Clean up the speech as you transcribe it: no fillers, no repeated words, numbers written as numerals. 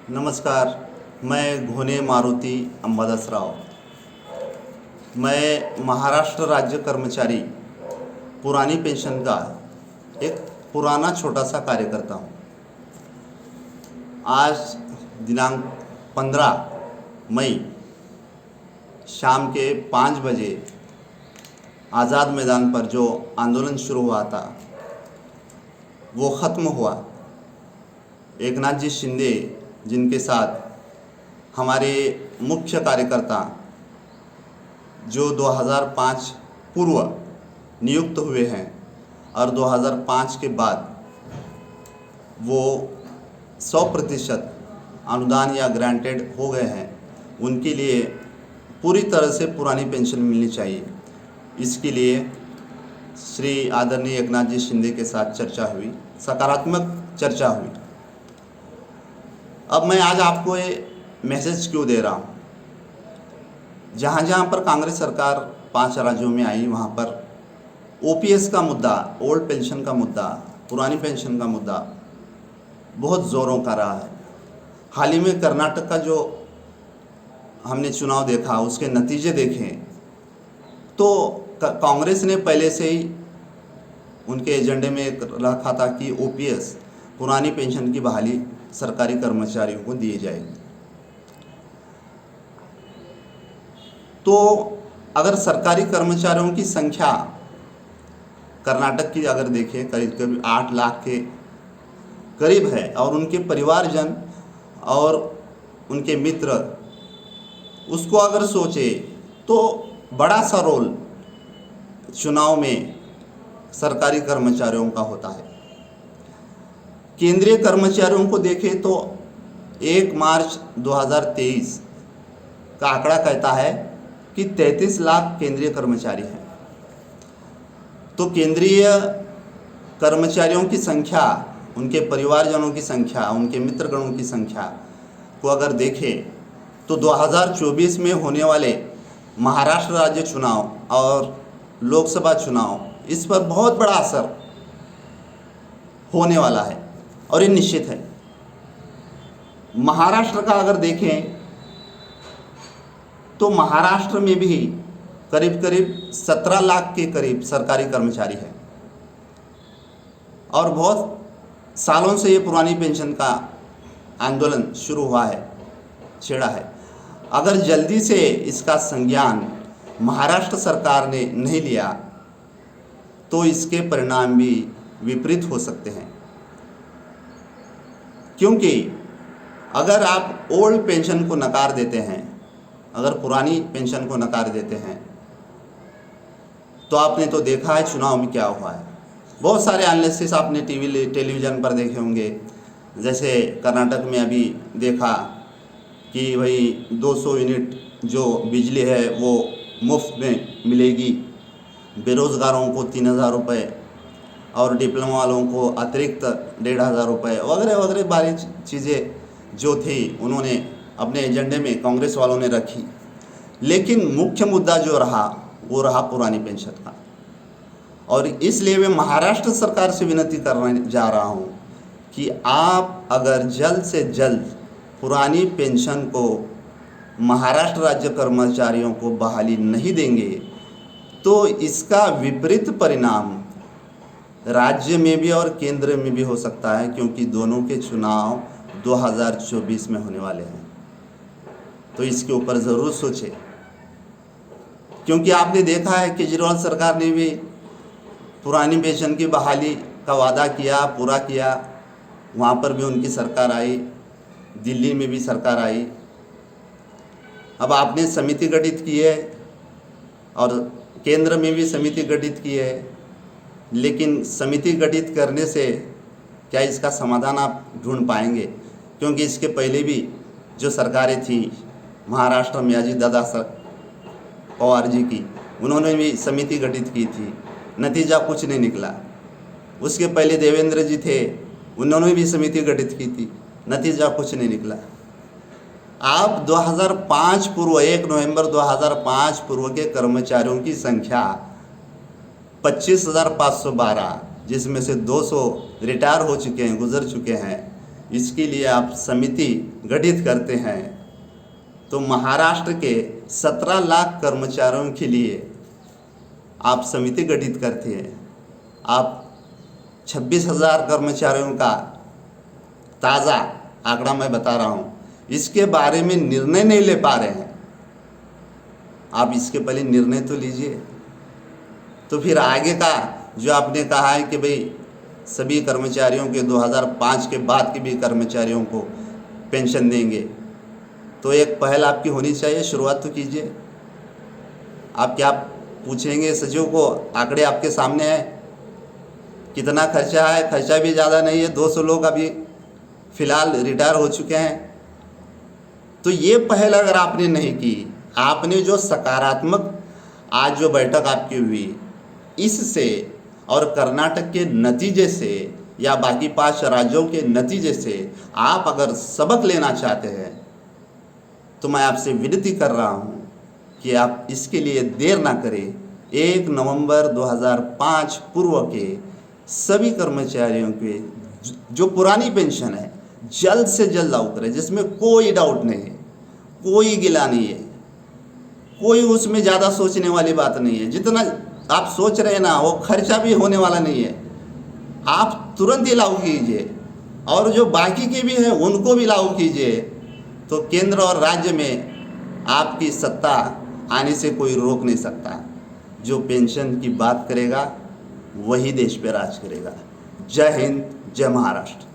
नमस्कार। मैं घोने मारुति अंबादासराव। मैं महाराष्ट्र राज्य कर्मचारी पुरानी पेंशन का एक पुराना छोटा सा कार्यकर्ता हूँ। आज दिनांक 15 मई शाम के 5 बजे आज़ाद मैदान पर जो आंदोलन शुरू हुआ था वो ख़त्म हुआ। एकनाथ जी शिंदे जिनके साथ हमारे मुख्य कार्यकर्ता जो 2005 पूर्व नियुक्त हुए हैं और 2005 के बाद वो 100% अनुदान या ग्रांटेड हो गए हैं, उनके लिए पूरी तरह से पुरानी पेंशन मिलनी चाहिए। इसके लिए श्री आदरणीय एकनाथ जी शिंदे के साथ चर्चा हुई, सकारात्मक चर्चा हुई। अब मैं आज आपको ये मैसेज क्यों दे रहा हूँ, जहाँ जहाँ पर कांग्रेस सरकार 5 राज्यों में आई वहाँ पर ओपीएस का मुद्दा, ओल्ड पेंशन का मुद्दा, पुरानी पेंशन का मुद्दा बहुत ज़ोरों का रहा है। हाल ही में कर्नाटक का जो हमने चुनाव देखा, उसके नतीजे देखें तो कांग्रेस ने पहले से ही उनके एजेंडे में रखा था कि ओपीएस पुरानी पेंशन की बहाली सरकारी कर्मचारियों को दिए जाएगी। तो अगर सरकारी कर्मचारियों की संख्या कर्नाटक की अगर देखें करीब 8 लाख के करीब है और उनके परिवारजन और उनके मित्र उसको अगर सोचे तो बड़ा सा रोल चुनाव में सरकारी कर्मचारियों का होता है। केंद्रीय कर्मचारियों को देखें तो 1 मार्च 2023 का आंकड़ा कहता है कि 33 लाख केंद्रीय कर्मचारी हैं। तो केंद्रीय कर्मचारियों की संख्या, उनके परिवारजनों की संख्या, उनके मित्रगणों की संख्या को अगर देखें तो 2024 में होने वाले महाराष्ट्र राज्य चुनाव और लोकसभा चुनाव, इस पर बहुत बड़ा असर होने वाला है और ये निश्चित है। महाराष्ट्र का अगर देखें तो महाराष्ट्र में भी करीब 17 लाख के करीब सरकारी कर्मचारी हैं और बहुत सालों से ये पुरानी पेंशन का आंदोलन शुरू हुआ है, छेड़ा है। अगर जल्दी से इसका संज्ञान महाराष्ट्र सरकार ने नहीं लिया तो इसके परिणाम भी विपरीत हो सकते हैं, क्योंकि अगर आप ओल्ड पेंशन को नकार देते हैं, अगर पुरानी पेंशन को नकार देते हैं तो आपने तो देखा है चुनाव में क्या हुआ है। बहुत सारे एनालिसिस आपने टेलीविज़न पर देखे होंगे। जैसे कर्नाटक में अभी देखा कि भाई 200 यूनिट जो बिजली है वो मुफ्त में मिलेगी, बेरोज़गारों को 3000 रुपये और डिप्लोमा वालों को अतिरिक्त 1500 रुपये वगैरह वगैरह बारी चीज़ें जो थी उन्होंने अपने एजेंडे में कांग्रेस वालों ने रखी। लेकिन मुख्य मुद्दा जो रहा वो रहा पुरानी पेंशन का। और इसलिए मैं महाराष्ट्र सरकार से विनती करने जा रहा हूँ कि आप अगर जल्द से जल्द पुरानी पेंशन को महाराष्ट्र राज्य कर्मचारियों को बहाली नहीं देंगे तो इसका विपरीत परिणाम राज्य में भी और केंद्र में भी हो सकता है, क्योंकि दोनों के चुनाव 2024 में होने वाले हैं। तो इसके ऊपर ज़रूर सोचें, क्योंकि आपने देखा है केजरीवाल सरकार ने भी पुरानी पेंशन की बहाली का वादा किया, पूरा किया। वहाँ पर भी उनकी सरकार आई, दिल्ली में भी सरकार आई। अब आपने समिति गठित की है और केंद्र में भी समिति गठित की है, लेकिन समिति गठित करने से क्या इसका समाधान आप ढूंढ पाएंगे? क्योंकि इसके पहले भी जो सरकारें थी महाराष्ट्र में अजीत दादा पवार जी की, उन्होंने भी समिति गठित की थी, नतीजा कुछ नहीं निकला। उसके पहले देवेंद्र जी थे, उन्होंने भी समिति गठित की थी, नतीजा कुछ नहीं निकला। आप 2005 पूर्व 1 नवंबर 2005 पूर्व के कर्मचारियों की संख्या 25,512, जिसमें से 200 रिटायर हो चुके हैं, गुजर चुके हैं, इसके लिए आप समिति गठित करते हैं, तो महाराष्ट्र के 17 लाख कर्मचारियों के लिए आप समिति गठित करते हैं। आप 26,000 कर्मचारियों का ताज़ा आंकड़ा मैं बता रहा हूँ, इसके बारे में निर्णय नहीं ले पा रहे हैं। आप इसके पहले निर्णय तो लीजिए। तो फिर आगे का जो आपने कहा है कि भाई सभी कर्मचारियों के 2005 के बाद के भी कर्मचारियों को पेंशन देंगे, तो एक पहल आपकी होनी चाहिए, शुरुआत तो कीजिए। आप क्या पूछेंगे सचिव को? आंकड़े आपके सामने हैं, कितना खर्चा है? खर्चा भी ज़्यादा नहीं है, 200 लोग अभी फ़िलहाल रिटायर हो चुके हैं। तो ये पहल अगर आपने नहीं की, आपने जो सकारात्मक आज जो बैठक आपकी हुई इससे और कर्नाटक के नतीजे से या बाकी 5 राज्यों के नतीजे से आप अगर सबक लेना चाहते हैं, तो मैं आपसे विनती कर रहा हूँ कि आप इसके लिए देर ना करें। 1 नवंबर 2005 पूर्व के सभी कर्मचारियों के जो पुरानी पेंशन है जल्द से जल्द लागू करें, जिसमें कोई डाउट नहीं है, कोई गिला नहीं है, कोई उसमें ज़्यादा सोचने वाली बात नहीं है। जितना आप सोच रहे हैं ना, वो खर्चा भी होने वाला नहीं है। आप तुरंत ही लागू कीजिए और जो बाकी के भी हैं उनको भी लागू कीजिए, तो केंद्र और राज्य में आपकी सत्ता आने से कोई रोक नहीं सकता। जो पेंशन की बात करेगा वही देश पे राज करेगा। जय हिंद, जय महाराष्ट्र।